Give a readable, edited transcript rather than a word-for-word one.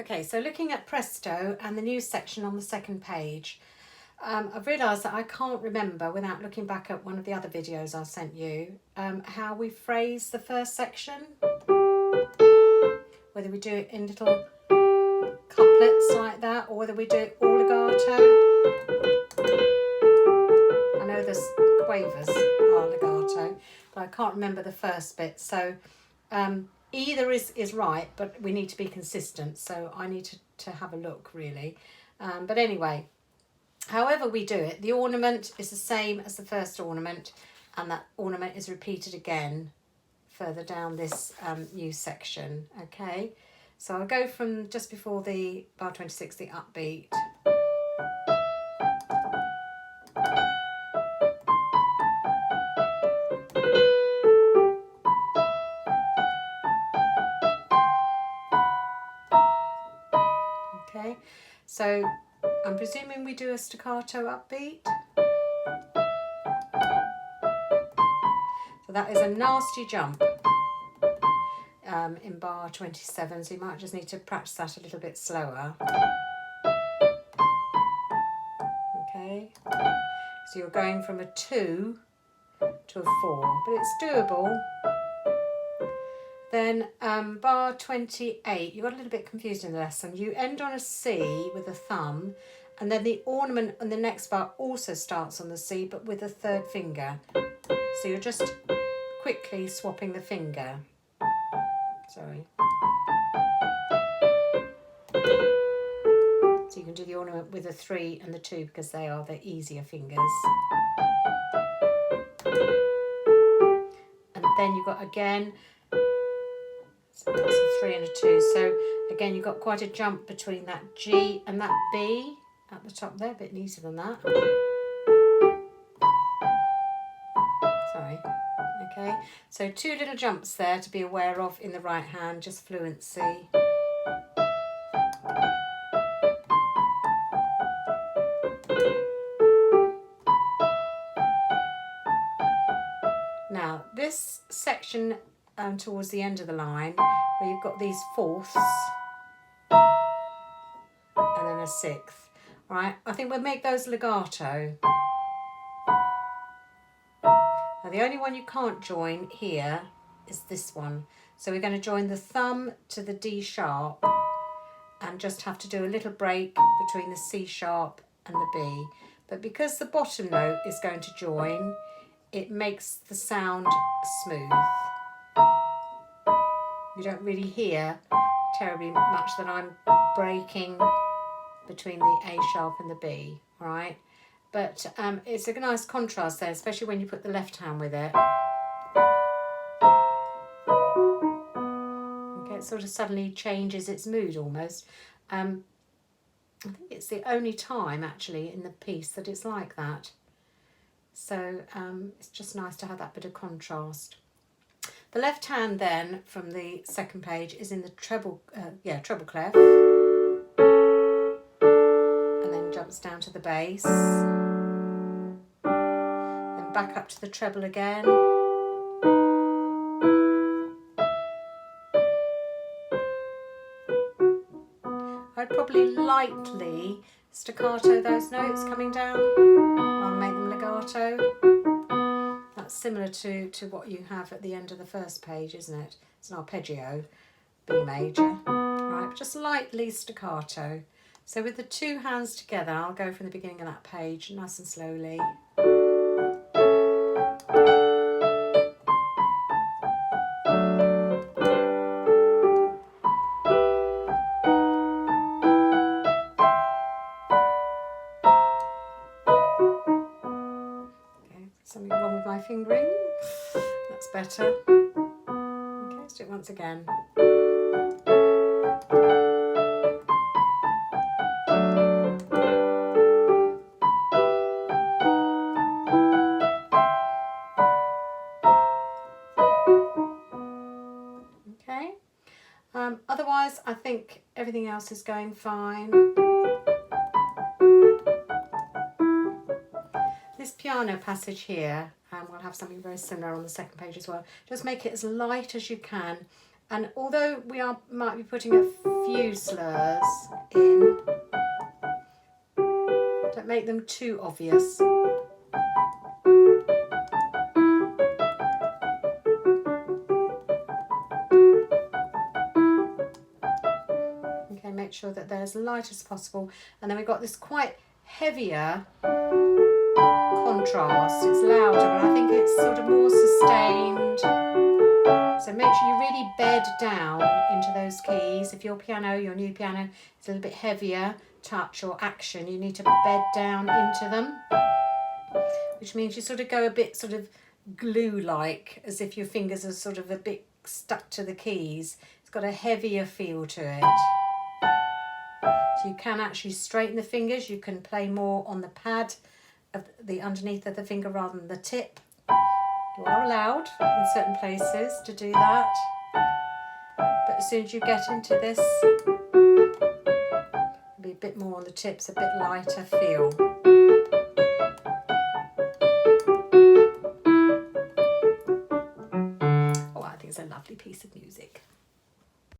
Okay, so looking at Presto and the news section on the second page, I've realised that I can't remember, without looking back at one of the other videos I sent you, how we phrase the first section. Whether we do it in little couplets like that, or whether we do it all legato. I know the quavers are legato, but I can't remember the first bit. So either is right, but we need to be consistent. So I need to have a look, really. But anyway, however we do it, the ornament is the same as the first ornament, and that ornament is repeated again further down this new section. Okay, so I'll go from just before the bar 26, the upbeat. Okay, so I'm presuming we do a staccato upbeat. So that is a nasty jump in bar 27, so you might just need to practice that a little bit slower. Okay, so you're going from a 2 to a 4, but it's doable. Then bar 28, you got a little bit confused in the lesson. You end on a C with a thumb, and then the ornament on the next bar also starts on the C, but with a third finger. So you're just quickly swapping the finger. Sorry. So you can do the ornament with the 3 and the 2 because they are the easier fingers. And then you've got again, so that's a 3 and a 2. So again, you've got quite a jump between that G and that B at the top there, a bit easier than that. Sorry. Okay, so 2 little jumps there to be aware of in the right hand, just fluency. Now, this section towards the end of the line, where you've got these fourths and then a sixth, right? I think we'll make those legato. Now, the only one you can't join here is this one. So we're going to join the thumb to the D sharp and just have to do a little break between the C sharp and the B. But because the bottom note is going to join, it makes the sound smooth. You don't really hear terribly much that I'm breaking between the A sharp and the B, all right? But it's a nice contrast there, especially when you put the left hand with it. Okay, it sort of suddenly changes its mood almost. I think it's the only time actually in the piece that it's like that. So it's just nice to have that bit of contrast. The left hand then from the second page is in the treble clef, and then jumps down to the bass, then back up to the treble again, I'd probably lightly staccato those notes coming down and make them legato. That's similar to what you have at the end of the first page, isn't it? It's an arpeggio, B major. Right, just lightly staccato. So with the 2 hands together, I'll go from the beginning of that page, nice and slowly. Something wrong with my fingering. That's better. Okay, let's do it once again. Okay. Otherwise, I think everything else is going fine. This piano passage here, we'll have something very similar on the second page as well. Just make it as light as you can And although we might be putting a few slurs in, don't make them too obvious. Okay, make sure that they're as light as possible. And then we've got this quite heavier contrast. It's louder, but I think it's sort of more sustained. So make sure you really bed down into those keys. If your new piano, is a little bit heavier touch or action, you need to bed down into them, which means you sort of go a bit sort of glue-like, as if your fingers are sort of a bit stuck to the keys. It's got a heavier feel to it. So you can actually straighten the fingers. You can play more on the pad of the underneath of the finger rather than the tip. You are allowed in certain places to do that, but as soon as you get into this, it'll be a bit more on the tips, a bit lighter feel. Oh, I think it's a lovely piece of music.